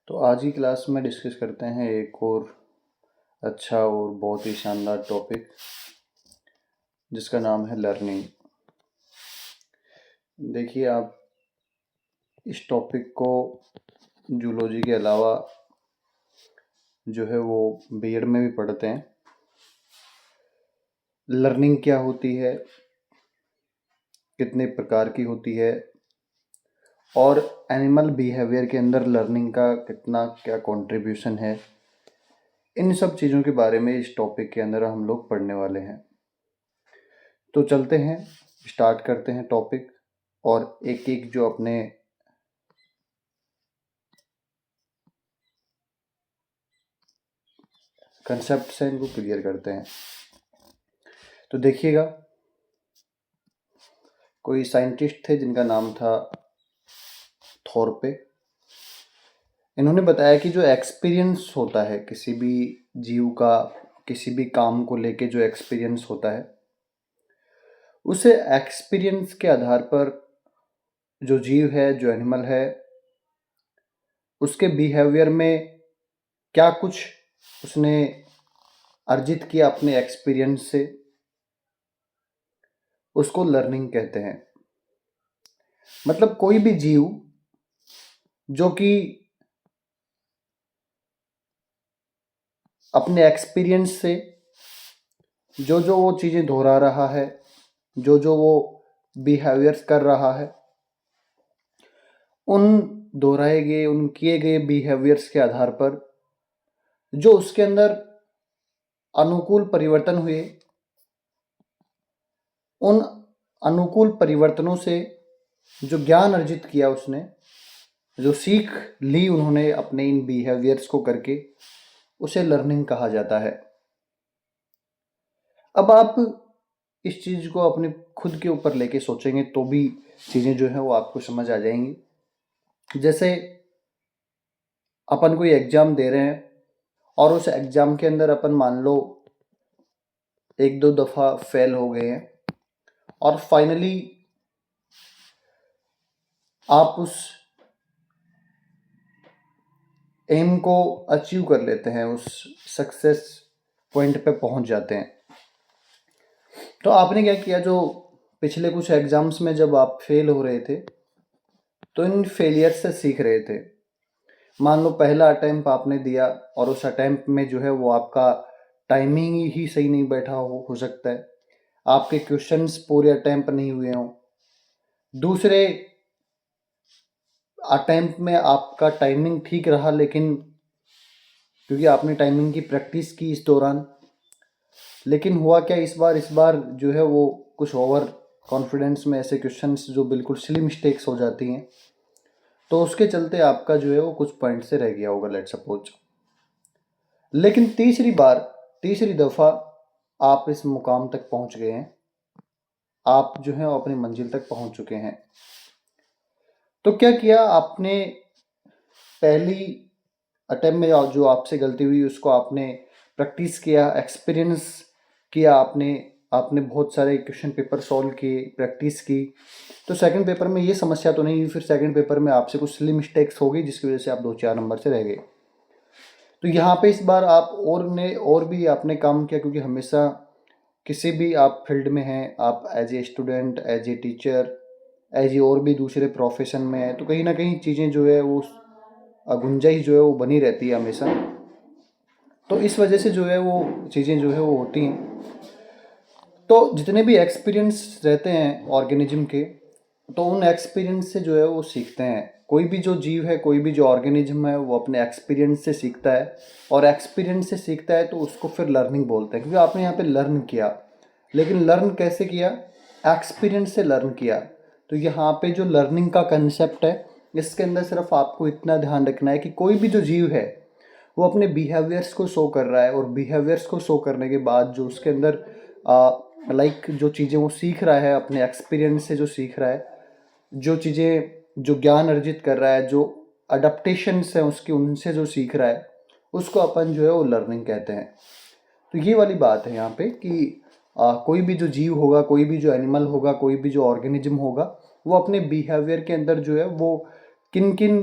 तो आज की क्लास में डिस्कस करते हैं एक और अच्छा और बहुत ही शानदार टॉपिक जिसका नाम है लर्निंग। देखिए, आप इस टॉपिक को जूलॉजी के अलावा जो है वो बीएड में भी पढ़ते हैं। लर्निंग क्या होती है, कितने प्रकार की होती है और एनिमल बिहेवियर के अंदर लर्निंग का कितना क्या कंट्रीब्यूशन है, इन सब चीज़ों के बारे में इस टॉपिक के अंदर हम लोग पढ़ने वाले हैं। तो चलते हैं, स्टार्ट करते हैं टॉपिक और एक एक जो अपने कंसेप्ट हैं इनको क्लियर करते हैं। तो देखिएगा, कोई साइंटिस्ट थे जिनका नाम था थॉरपे। इन्होंने बताया कि जो एक्सपीरियंस होता है किसी भी जीव का, किसी भी काम को लेके जो एक्सपीरियंस होता है, उसे एक्सपीरियंस के आधार पर जो जीव है, जो एनिमल है, उसके बिहेवियर में क्या कुछ उसने अर्जित किया अपने एक्सपीरियंस से, उसको लर्निंग कहते हैं। मतलब कोई भी जीव जो कि अपने एक्सपीरियंस से जो जो वो चीज़ें दोहरा रहा है, जो जो वो बिहेवियर्स कर रहा है, उन दोहराए गए, उन किए गए बिहेवियर्स के आधार पर जो उसके अंदर अनुकूल परिवर्तन हुए, उन अनुकूल परिवर्तनों से जो ज्ञान अर्जित किया उसने, जो सीख ली उन्होंने अपने इन बिहेवियर्स को करके, उसे लर्निंग कहा जाता है। अब आप इस चीज़ को अपने खुद के ऊपर लेके सोचेंगे तो भी चीज़ें जो है वो आपको समझ आ जाएंगी। जैसे अपन कोई एग्ज़ाम दे रहे हैं और उस एग्ज़ाम के अंदर अपन मान लो एक दो दफ़ा फेल हो गए हैं और फाइनली आप उस एम को अचीव कर लेते हैं, उस सक्सेस पॉइंट पे पहुंच जाते हैं। तो आपने क्या किया, जो पिछले कुछ एग्ज़ाम्स में जब आप फेल हो रहे थे तो इन फेलियर से सीख रहे थे। मान लो पहला अटेम्प्ट आपने दिया और उस अटेम्प्ट में जो है वो आपका टाइमिंग ही सही नहीं बैठा हो सकता है, आपके क्वेश्चंस पूरे अटेम्प्ट नहीं हुए हों। दूसरे अटेम्प्ट में आपका टाइमिंग ठीक रहा, लेकिन क्योंकि आपने टाइमिंग की प्रैक्टिस की इस दौरान, लेकिन हुआ क्या, इस बार जो है वो कुछ ओवर कॉन्फिडेंस में ऐसे क्वेश्चंस जो बिल्कुल सिली मिस्टेक्स हो जाती हैं, तो उसके चलते आपका जो है वो कुछ पॉइंट से रह गया होगा, लेट सपोज। लेकिन तीसरी दफ़ा आप इस मुकाम तक पहुंच गए हैं, आप जो है अपनी मंजिल तक पहुंच चुके हैं। तो क्या किया आपने, पहली अटेम्प्ट में जो आपसे गलती हुई उसको आपने प्रैक्टिस किया, एक्सपीरियंस किया, आपने बहुत सारे क्वेश्चन पेपर सॉल्व किए, प्रैक्टिस की। तो सेकंड पेपर में ये समस्या तो नहीं हुई, फिर सेकंड पेपर में आपसे कुछ सिली मिस्टेक्स हो गई जिसकी वजह से आप 2-4 नंबर से रह गए। तो यहाँ पे इस बार आप और भी आपने काम किया, क्योंकि हमेशा किसी भी आप फील्ड में हैं, आप as a student, as a teacher, as a और भी दूसरे प्रोफेशन में हैं, तो कहीं ना कहीं चीज़ें जो है वो गुंजाइश जो है वो बनी रहती है हमेशा। तो इस वजह से जो है वो चीज़ें जो है वो होती हैं। तो जितने भी एक्सपीरियंस रहते हैं ऑर्गेनिज्म के, तो उन एक्सपीरियंस से जो है वो सीखते हैं। कोई भी जो जीव है, कोई भी जो ऑर्गेनिज्म है, वो अपने एक्सपीरियंस से सीखता है, और एक्सपीरियंस से सीखता है तो उसको फिर लर्निंग बोलते हैं। क्योंकि आपने यहाँ पे लर्न किया, लेकिन लर्न कैसे किया, एक्सपीरियंस से लर्न किया। तो यहाँ पे जो लर्निंग का कंसेप्ट है, इसके अंदर सिर्फ आपको इतना ध्यान रखना है कि कोई भी जो जीव है वो अपने बिहेवियर्स को शो कर रहा है, और बिहेवियर्स को शो करने के बाद जो उसके अंदर जो चीज़ें वो सीख रहा है, अपने एक्सपीरियंस से जो सीख रहा है, जो चीज़ें, जो ज्ञान अर्जित कर रहा है, जो अडेप्टेशंस हैं उसकी, उनसे जो सीख रहा है, उसको अपन जो है वो लर्निंग कहते हैं। तो ये वाली बात है यहाँ पे कि कोई भी जो जीव होगा, कोई भी जो एनिमल होगा, कोई भी जो ऑर्गेनिज्म होगा, वो अपने बिहेवियर के अंदर जो है वो किन किन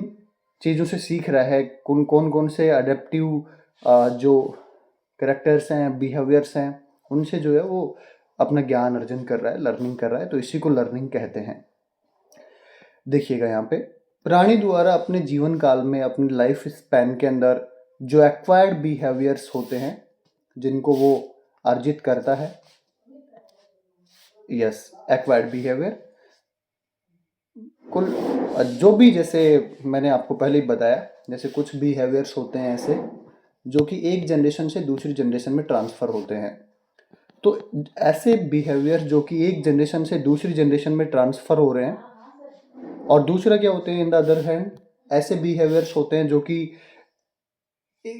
चीज़ों से सीख रहा है, कौन कौन से अडेप्टिव जो करेक्टर्स हैं, बिहेवियर्स हैं, उनसे जो है वो अपना ज्ञान अर्जन कर रहा है, लर्निंग कर रहा है, तो इसी को लर्निंग कहते हैं। देखिएगा यहाँ पे, प्राणी द्वारा अपने जीवन काल में, अपनी लाइफ स्पैन के अंदर जो एक्वायर्ड बिहेवियर्स होते हैं, जिनको वो अर्जित करता है, यस, एक्वायर्ड बिहेवियर, कुल जो भी, जैसे मैंने आपको पहले ही बताया, जैसे कुछ बिहेवियर्स होते हैं ऐसे जो कि एक जनरेशन से दूसरी जनरेशन में ट्रांसफ़र होते हैं। तो ऐसे बिहेवियर जो कि एक जनरेशन से दूसरी जनरेशन में ट्रांसफ़र हो रहे हैं, और दूसरा क्या होते हैं, इन द अदर हैंड ऐसे बिहेवियर्स होते हैं जो कि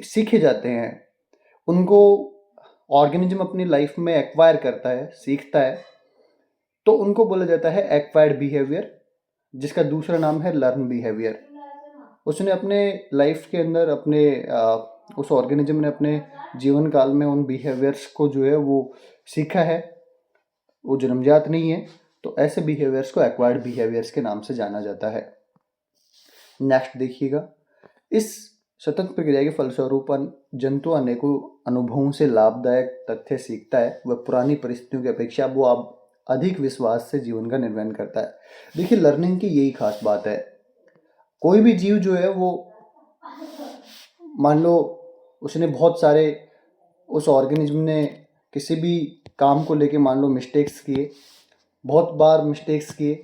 सीखे जाते हैं, उनको ऑर्गेनिज्म अपनी लाइफ में एक्वायर करता है, सीखता है, तो उनको बोला जाता है एक्वायर्ड बिहेवियर, जिसका दूसरा नाम है लर्न बिहेवियर। उसने अपने लाइफ के अंदर उस ऑर्गेनिज्म ने अपने जीवन काल में उन बिहेवियर्स को जो है वो सीखा है, वो जन्मजात नहीं है, तो ऐसे बिहेवियर्स को एक्वायर्ड बिहेवियर्स के नाम से जाना जाता है। नेक्स्ट देखिएगा, इस सतत प्रक्रिया के फलस्वरूप जंतु अनेकों अनुभवों से लाभदायक तथ्य सीखता है। वह पुरानी परिस्थितियों की अपेक्षा वो अब अधिक विश्वास से जीवन का निर्वहन करता है। देखिए, लर्निंग की यही खास बात है। कोई भी जीव जो है वो, मान लो उसने बहुत सारे, उस ऑर्गेनिज्म ने किसी भी काम को लेके मान लो मिस्टेक्स किए, बहुत बार मिस्टेक्स किए,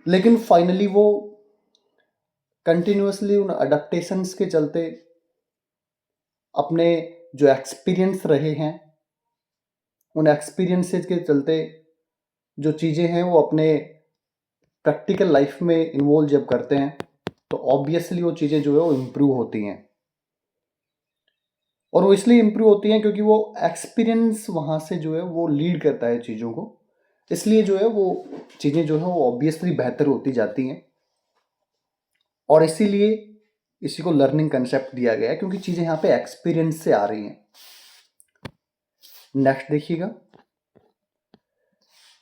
लेकिन फाइनली वो कंटिन्यूसली उन अडेप्टेशंस के चलते अपने जो एक्सपीरियंस रहे हैं, उन एक्सपीरियंसेस के चलते जो चीज़ें हैं वो अपने प्रैक्टिकल लाइफ में इन्वॉल्व जब करते हैं, तो ऑब्वियसली वो चीज़ें जो है वो इम्प्रूव होती हैं। और वो इसलिए इम्प्रूव होती हैं क्योंकि वो एक्सपीरियंस वहाँ से जो है वो लीड करता है चीज़ों को, इसलिए जो है वो चीज़ें जो है वो ऑब्वियसली बेहतर होती जाती हैं, और इसीलिए इसी को लर्निंग कंसेप्ट दिया गया है, क्योंकि चीज़ें यहाँ पे एक्सपीरियंस से आ रही हैं। नेक्स्ट देखिएगा,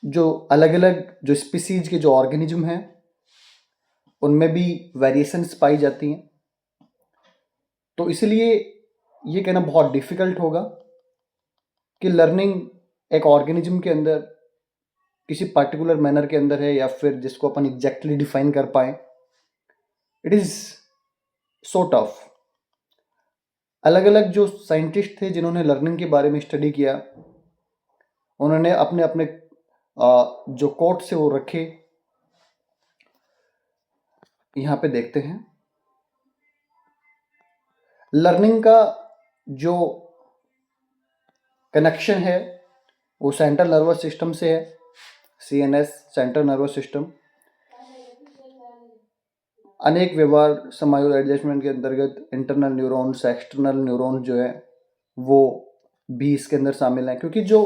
जो अलग अलग जो स्पीसीज के जो ऑर्गेनिज्म हैं उनमें भी वेरिएशंस पाई जाती हैं, तो इसलिए ये कहना बहुत डिफ़िकल्ट होगा कि लर्निंग एक ऑर्गेनिज्म के अंदर किसी पर्टिकुलर मैनर के अंदर है, या फिर जिसको अपन एग्जैक्टली डिफाइन कर पाए। It is so tough. अलग अलग जो साइंटिस्ट थे जिन्होंने लर्निंग के बारे में स्टडी किया, उन्होंने अपने अपने जो कोट से वो रखे, यहाँ पे देखते हैं। लर्निंग का जो कनेक्शन है वो सेंट्रल नर्वस सिस्टम से है, CNS, सेंट्रल नर्वस सिस्टम। अनेक व्यवहार समायोजन एडजस्टमेंट के अंतर्गत इंटरनल न्यूरॉन्स, एक्सटर्नल न्यूरॉन्स जो है वो भी इसके अंदर शामिल हैं, क्योंकि जो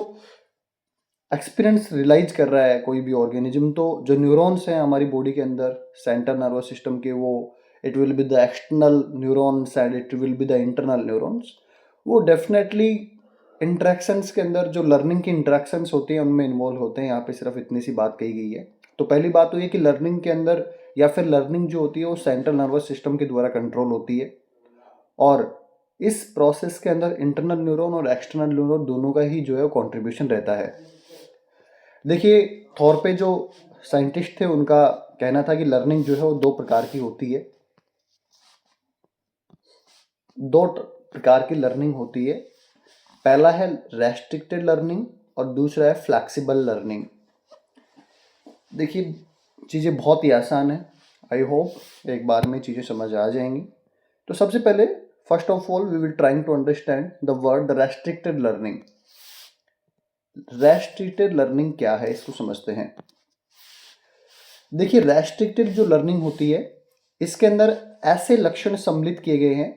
एक्सपीरियंस रियलाइज कर रहा है कोई भी ऑर्गेनिज्म, तो जो न्यूरॉन्स हैं हमारी बॉडी के अंदर सेंट्रल नर्वस सिस्टम के, वो it will be the external neurons and it will be the internal neurons. वो डेफिनेटली इंट्रैक्शंस के अंदर, जो लर्निंग की इंट्रैक्शंस होती हैं उनमें इन्वॉल्व होते हैं। यहाँ पे सिर्फ इतनी सी बात कही गई है। तो पहली बात तो ये कि लर्निंग के अंदर, या फिर लर्निंग जो होती है वो सेंट्रल नर्वस सिस्टम के द्वारा कंट्रोल होती है, और इस प्रोसेस के अंदर इंटरनल न्यूरॉन और एक्सटर्नल न्यूरॉन दोनों का ही जो है कॉन्ट्रीब्यूशन रहता है। देखिए, थॉरपे जो साइंटिस्ट थे उनका कहना था कि लर्निंग जो है वो दो प्रकार की होती है। दो प्रकार की लर्निंग होती है। पहला है रेस्ट्रिक्टेड लर्निंग और दूसरा है फ्लेक्सिबल लर्निंग। देखिए, चीज़ें बहुत ही आसान है। आई होप एक बार में चीज़ें समझ आ जाएंगी। तो सबसे पहले, first of all, we will trying to understand the word restricted learning. Restricted learning क्या है, इसको समझते हैं। देखिए, रेस्ट्रिक्टेड जो लर्निंग होती है, इसके अंदर ऐसे लक्षण सम्मिलित किए गए हैं,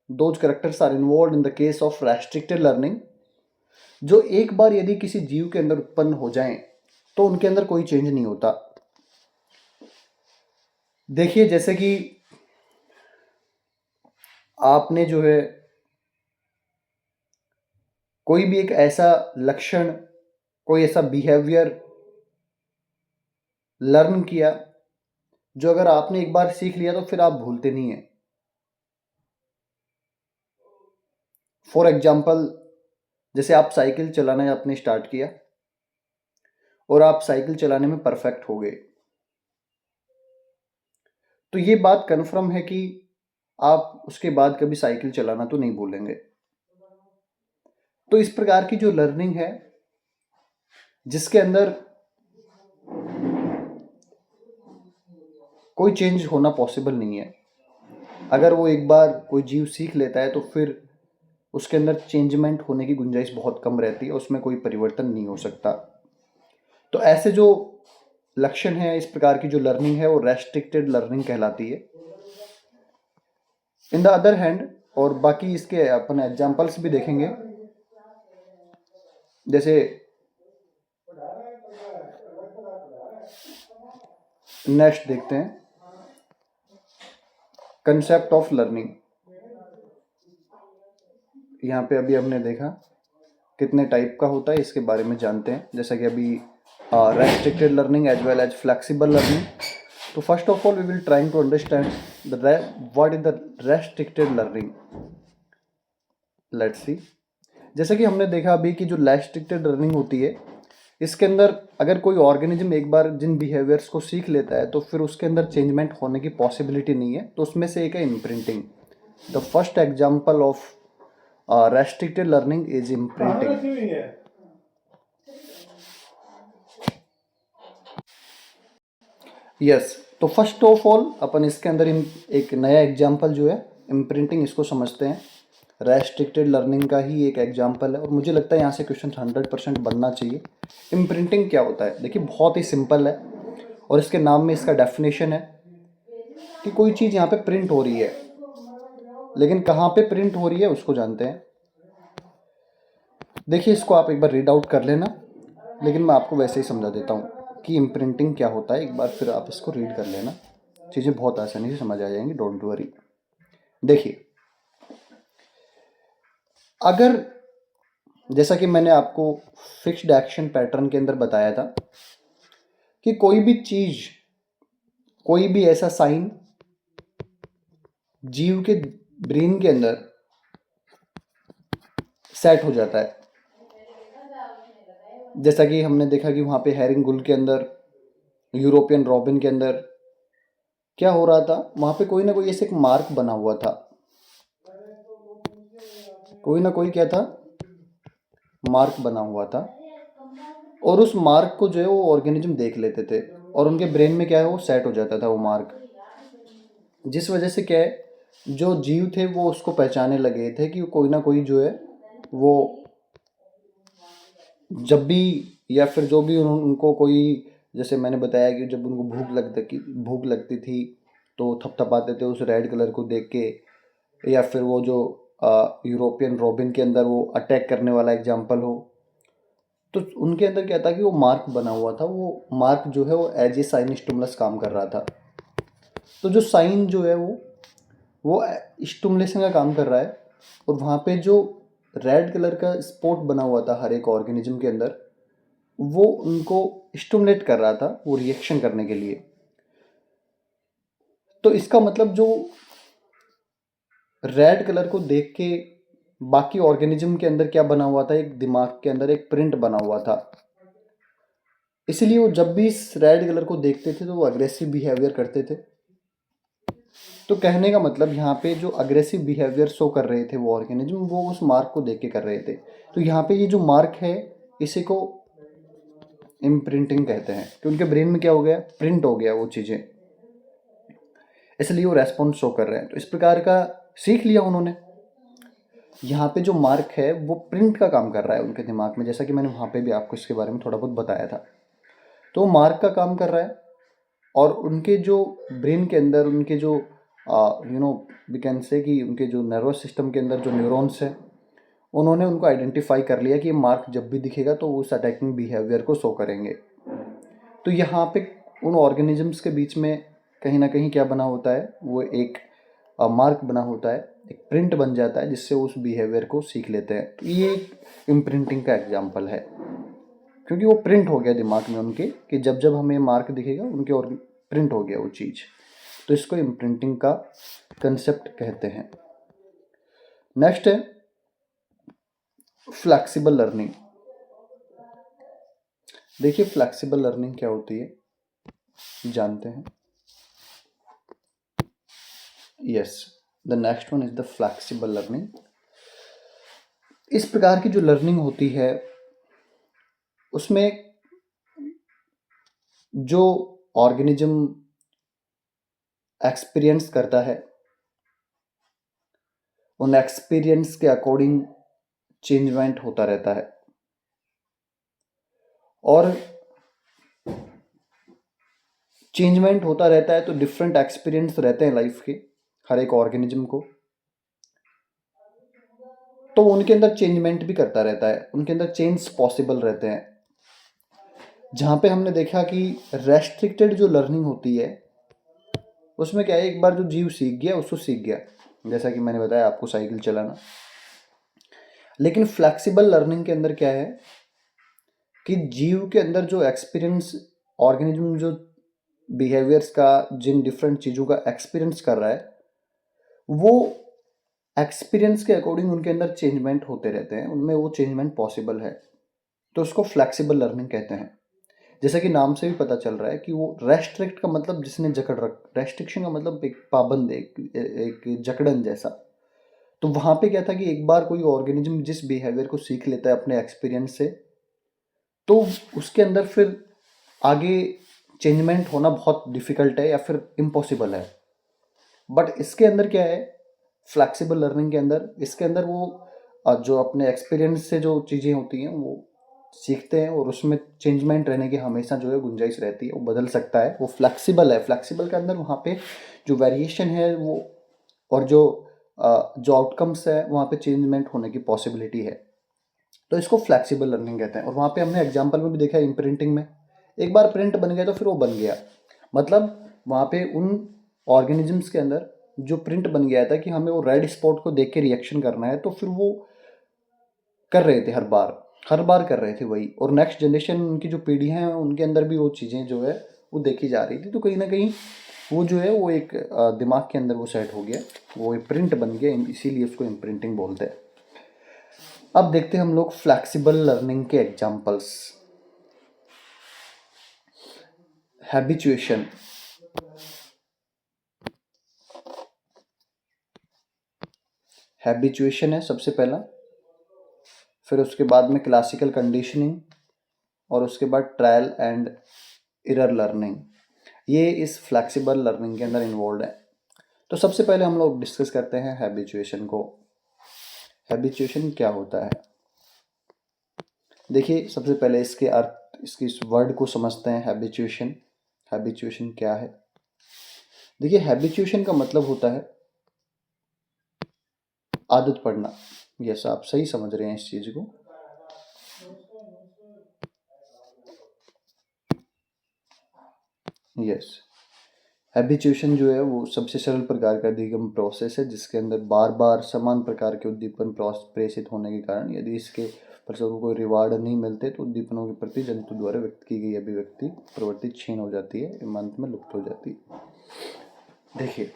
those characters are involve in the case of restricted learning, जो एक बार यदि किसी जीव के अंदर उत्पन्न हो जाएं तो उनके अंदर कोई चेंज नहीं होता। देखिए, जैसे कि आपने जो है कोई भी एक ऐसा लक्षण, कोई ऐसा बिहेवियर लर्न किया जो अगर आपने एक बार सीख लिया तो फिर आप भूलते नहीं हैं। फॉर एग्जाम्पल, जैसे आप साइकिल चलाना आपने स्टार्ट किया और आप साइकिल चलाने में परफेक्ट हो गए, तो ये बात कन्फर्म है कि आप उसके बाद कभी साइकिल चलाना तो नहीं भूलेंगे। तो इस प्रकार की जो लर्निंग है, जिसके अंदर कोई चेंज होना पॉसिबल नहीं है, अगर वो एक बार कोई जीव सीख लेता है तो फिर उसके अंदर चेंजमेंट होने की गुंजाइश बहुत कम रहती है, उसमें कोई परिवर्तन नहीं हो सकता। तो ऐसे जो लक्षण है इस प्रकार की जो लर्निंग है वो रेस्ट्रिक्टेड लर्निंग कहलाती है। इन द अदर हैंड, और बाकी इसके अपन एग्जांपल्स भी देखेंगे, जैसे नेक्स्ट देखते हैं कंसेप्ट ऑफ लर्निंग। यहाँ पे अभी हमने देखा कितने टाइप का होता है, इसके बारे में जानते हैं, जैसा कि अभी restricted learning as well as flexible learning. तो first of all we will trying to understand what is the restricted learning. Let's see. जैसा कि हमने देखा अभी कि जो रेस्ट्रिक्टेड लर्निंग होती है, इसके अंदर अगर कोई ऑर्गेनिज्म एक बार जिन बिहेवियर्स को सीख लेता है तो फिर उसके अंदर चेंजमेंट होने की पॉसिबिलिटी नहीं है। तो उसमें से एक है imprinting. The first example of restricted learning is imprinting. Yes, तो फर्स्ट ऑफ ऑल अपन इसके अंदर एक नया एग्जाम्पल जो है इम्प्रिंटिंग, इसको समझते हैं। रेस्ट्रिक्टेड लर्निंग का ही एक एग्जाम्पल है और मुझे लगता है यहाँ से क्वेश्चन 100% बनना चाहिए। इम्प्रिंटिंग क्या होता है? देखिए बहुत ही सिंपल है और इसके नाम में इसका डेफिनेशन है कि कोई चीज़ यहाँ पे प्रिंट हो रही है, लेकिन कहाँ पे प्रिंट हो रही है उसको जानते हैं। देखिए इसको आप एक बार रीड आउट कर लेना, लेकिन मैं आपको वैसे ही समझा देता हूँ कि इम्प्रिंटिंग क्या होता है। एक बार फिर आप इसको रीड कर लेना, चीज़ें बहुत आसानी से समझ आ जाएंगी, डोंट वरी। देखिए, अगर जैसा कि मैंने आपको फिक्स्ड एक्शन पैटर्न के अंदर बताया था कि कोई भी चीज़, कोई भी ऐसा साइन जीव के ब्रेन के अंदर सेट हो जाता है, जैसा कि हमने देखा कि वहाँ पे हैरिंगुल के अंदर, यूरोपियन रॉबिन के अंदर क्या हो रहा था, वहाँ पे कोई ना कोई ऐसे एक मार्क बना हुआ था, कोई ना कोई क्या था, मार्क बना हुआ था। और उस मार्क को जो है वो ऑर्गेनिज्म देख लेते थे और उनके ब्रेन में क्या है वो सेट हो जाता था वो मार्क, जिस वजह से क्या है जो जीव थे वो उसको पहचानने लगे थे कि कोई ना कोई जो है वो जब भी, या फिर जो भी उनको कोई, जैसे मैंने बताया कि जब उनको भूख लगती थी तो थपथपाते थे उस रेड कलर को देख के, या फिर वो जो यूरोपियन रॉबिन के अंदर वो अटैक करने वाला एग्जाम्पल हो, तो उनके अंदर क्या था कि वो मार्क बना हुआ था, वो मार्क जो है वो एज ए साइन स्टिमुलस काम कर रहा था। तो जो साइन जो है वो स्टिमुलेशन का काम कर रहा है, और वहाँ पे जो रेड कलर का स्पॉट बना हुआ था हर एक ऑर्गेनिज्म के अंदर, वो उनको स्टिमुलेट कर रहा था वो रिएक्शन करने के लिए। तो इसका मतलब जो रेड कलर को देख के बाकी ऑर्गेनिज्म के अंदर क्या बना हुआ था, एक दिमाग के अंदर एक प्रिंट बना हुआ था, इसलिए वो जब भी इस रेड कलर को देखते थे तो वो अग्रेसिव बिहेवियर करते थे। तो कहने का मतलब यहाँ पे जो अग्रेसिव बिहेवियर शो कर रहे थे वो ऑर्गेनिज्म, वो उस मार्क को देख के कर रहे थे। तो यहाँ पे ये जो मार्क है इसी को इम्प्रिंटिंग कहते हैं कि उनके ब्रेन में क्या हो गया, प्रिंट हो गया वो चीज़ें, इसलिए वो रेस्पॉन्स शो कर रहे हैं। तो इस प्रकार का सीख लिया उन्होंने। यहाँ पे जो मार्क है वो प्रिंट का काम कर रहा है उनके दिमाग में, जैसा कि मैंने वहाँ पे भी आपको इसके बारे में थोड़ा बहुत बताया था। तो मार्क का काम कर रहा है और उनके जो ब्रेन के अंदर, उनके जो वी कैन से कि उनके जो नर्वस सिस्टम के अंदर जो न्यूरॉन्स है, उन्होंने उनको आइडेंटिफाई कर लिया कि ये मार्क जब भी दिखेगा तो उस अटैकिंग बिहेवियर को शो करेंगे। तो यहाँ पे उन ऑर्गेनिजम्स के बीच में कहीं ना कहीं क्या बना होता है, वो एक मार्क बना होता है, एक प्रिंट बन जाता है, जिससे उस बिहेवियर को सीख लेते हैं। तो ये एक इम्प्रिंटिंग का एग्जाम्पल है, क्योंकि वो प्रिंट हो गया दिमाग में उनके कि जब जब हमें मार्क दिखेगा उनके और प्रिंट हो गया वो चीज़। तो इसको इम्प्रिंटिंग का कंसेप्ट कहते हैं। नेक्स्ट है फ्लैक्सिबल लर्निंग। देखिए फ्लैक्सिबल लर्निंग क्या होती है जानते हैं। Yes, the next one is the flexible learning. इस प्रकार की जो लर्निंग होती है उसमें जो ऑर्गेनिज्म एक्सपीरियंस करता है उन एक्सपीरियंस के अकॉर्डिंग चेंजमेंट होता रहता है, और चेंजमेंट होता रहता है तो डिफरेंट एक्सपीरियंस रहते हैं लाइफ के हर एक ऑर्गेनिज्म को, तो उनके अंदर चेंजमेंट भी करता रहता है, उनके अंदर चेंज पॉसिबल रहते हैं। जहाँ पे हमने देखा कि रेस्ट्रिक्टेड जो लर्निंग होती है उसमें क्या है, एक बार जो जीव सीख गया उसको सीख गया, जैसा कि मैंने बताया आपको साइकिल चलाना। लेकिन फ्लेक्सिबल लर्निंग के अंदर क्या है कि जीव के अंदर जो एक्सपीरियंस, ऑर्गेनिज्म जो बिहेवियर्स का, जिन डिफरेंट चीज़ों का एक्सपीरियंस कर रहा है, वो एक्सपीरियंस के अकॉर्डिंग उनके अंदर चेंजमेंट होते रहते हैं, उनमें वो चेंजमेंट पॉसिबल है, तो उसको फ्लेक्सिबल लर्निंग कहते हैं। जैसे कि नाम से भी पता चल रहा है कि वो रेस्ट्रिक्ट का मतलब जिसने जकड़ रख, रेस्ट्रिक्शन का मतलब एक पाबंद, एक जकड़न जैसा। तो वहाँ पे क्या था कि एक बार कोई ऑर्गेनिज्म जिस बिहेवियर को सीख लेता है अपने एक्सपीरियंस से, तो उसके अंदर फिर आगे चेंजमेंट होना बहुत डिफिकल्ट है या फिर इम्पॉसिबल है। बट इसके अंदर क्या है, फ्लैक्सिबल लर्निंग के अंदर, इसके अंदर वो जो अपने एक्सपीरियंस से जो चीज़ें होती हैं वो सीखते हैं, और उसमें चेंजमेंट रहने की हमेशा जो है गुंजाइश रहती है, वो बदल सकता है, वो फ्लैक्सिबल है। फ्लैक्सिबल के अंदर वहाँ पे जो वेरिएशन है वो, और जो आउटकम्स है वहाँ पे चेंजमेंट होने की पॉसिबिलिटी है, तो इसको फ्लैक्सिबल लर्निंग कहते हैं। और वहाँ पे हमने एग्जाम्पल में भी देखा है, इम्प्रिंटिंग में एक बार प्रिंट बन गया तो फिर वो बन गया, मतलब वहाँ पे उन ऑर्गेनिजम्स के अंदर जो प्रिंट बन गया था कि हमें वो रेड स्पॉट को देख के रिएक्शन करना है, तो फिर वो कर रहे थे, हर बार कर रहे थे वही, और नेक्स्ट जनरेशन उनकी जो पीढ़ियाँ हैं उनके अंदर भी वो चीज़ें जो है वो देखी जा रही थी, तो कहीं ना कहीं वो जो है वो एक दिमाग के अंदर वो सेट हो गया, वो एक प्रिंट बन गया, इसीलिए उसको इम्प्रिंटिंग बोलते हैं। अब देखते हैं हम लोग फ्लैक्सिबल लर्निंग के एग्जांपल्स। हैबिचुएशन, हैबिचुएशन है सबसे पहला, फिर उसके बाद में क्लासिकल कंडीशनिंग, और उसके बाद ट्रायल एंड एरर लर्निंग, ये इस फ्लैक्सिबल लर्निंग के अंदर इन्वॉल्व है। तो सबसे पहले हम लोग डिस्कस करते हैं हैबिचुएशन को। हैबिचुएशन क्या होता है, देखिए सबसे पहले इसके अर्थ, इसके इस वर्ड को समझते हैं। हैबिचुएशन, हैबिचुएशन क्या है? देखिए हैबिचुएशन का मतलब होता है आदत पड़ना। यस, आप सही समझ रहे हैं इस चीज को। यस, हैबिचुएशन जो है वो सबसे सरल प्रकार का अधिगम प्रोसेस है जिसके अंदर बार बार समान प्रकार के उद्दीपन प्रेषित होने के कारण यदि इसके परिसरों को कोई रिवार्ड नहीं मिलते तो उद्दीपनों के प्रति जंतु द्वारा व्यक्त की गई अभिव्यक्ति प्रवृत्ति क्षीण हो जाती है, अंत में लुप्त हो जाती है। देखिए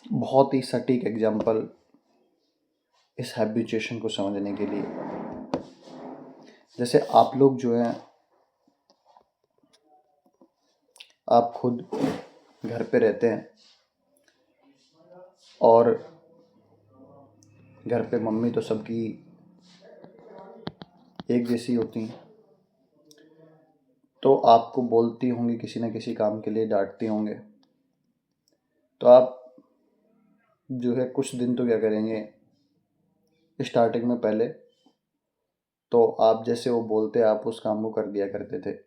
बहुत ही सटीक एग्जाम्पल इस हैबिचुएशन को समझने के लिए, जैसे आप लोग जो हैं, आप खुद घर पे रहते हैं और घर पे मम्मी तो सबकी एक जैसी होती हैं, तो आपको बोलती होंगी किसी न किसी काम के लिए, डांटती होंगे, तो आप जो है कुछ दिन तो क्या करेंगे, स्टार्टिंग में पहले तो आप जैसे वो बोलते आप उस काम को कर दिया करते थे।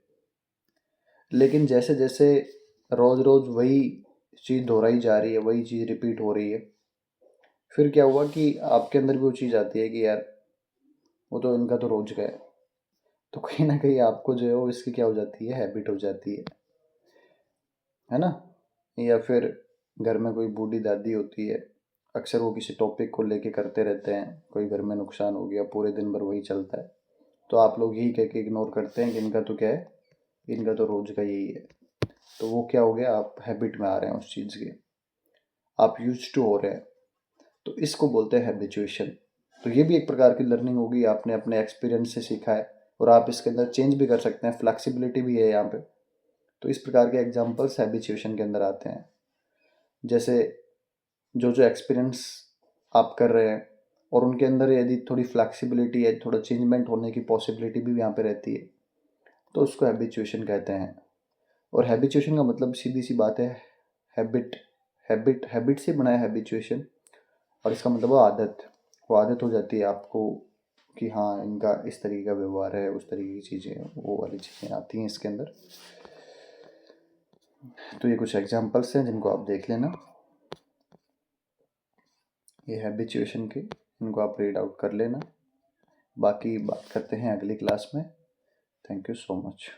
लेकिन जैसे जैसे रोज़ रोज़ वही चीज़ दोहराई जा रही है, वही चीज़ रिपीट हो रही है, फिर क्या हुआ कि आपके अंदर भी वो चीज़ आती है कि यार वो तो इनका तो रोज का है, तो कहीं ना कहीं आपको जो है वो इसकी क्या हो जाती है, हैबिट हो जाती है ना। या फिर घर में कोई बूढ़ी दादी होती है, अक्सर वो किसी टॉपिक को लेके करते रहते हैं, कोई घर में नुकसान हो गया, पूरे दिन भर वही चलता है, तो आप लोग यही कह के इग्नोर करते हैं कि इनका तो क्या है, इनका तो रोज का यही है। तो वो क्या हो गया, आप हैबिट में आ रहे हैं उस चीज़ के, आप यूज टू हो रहे हैं, तो इसको बोलते हैं हैबिचुएशन। तो ये भी एक प्रकार की लर्निंग होगी, आपने अपने एक्सपीरियंस से सीखा है और आप इसके अंदर चेंज भी कर सकते हैं, फ्लैक्सिबिलिटी भी है यहाँ पे। तो इस प्रकार के एग्जांपल्स हैबिचुएशन के अंदर आते हैं। जैसे जो जो एक्सपीरियंस आप कर रहे हैं और उनके अंदर यदि थोड़ी फ्लैक्सिबिलिटी है, थोड़ा चेंजमेंट होने की पॉसिबिलिटी भी यहाँ पे रहती है, तो उसको हैबिचुएशन कहते हैं। और हैबिचुएशन का मतलब सीधी सी बात है, हैबिट, हैबिट से बना है हैबिचुएशन। और इसका मतलब वो आदत, वो आदत हो जाती है आपको कि हाँ इनका इस तरीके का व्यवहार है, उस तरीके की चीज़ें, वो वाली चीज़ें आती हैं इसके अंदर। तो ये कुछ एग्जांपल्स हैं जिनको आप देख लेना, ये हैबिचुएशन के, इनको आप रीड आउट कर लेना। बाकी बात करते हैं अगली क्लास में। Thank you so much.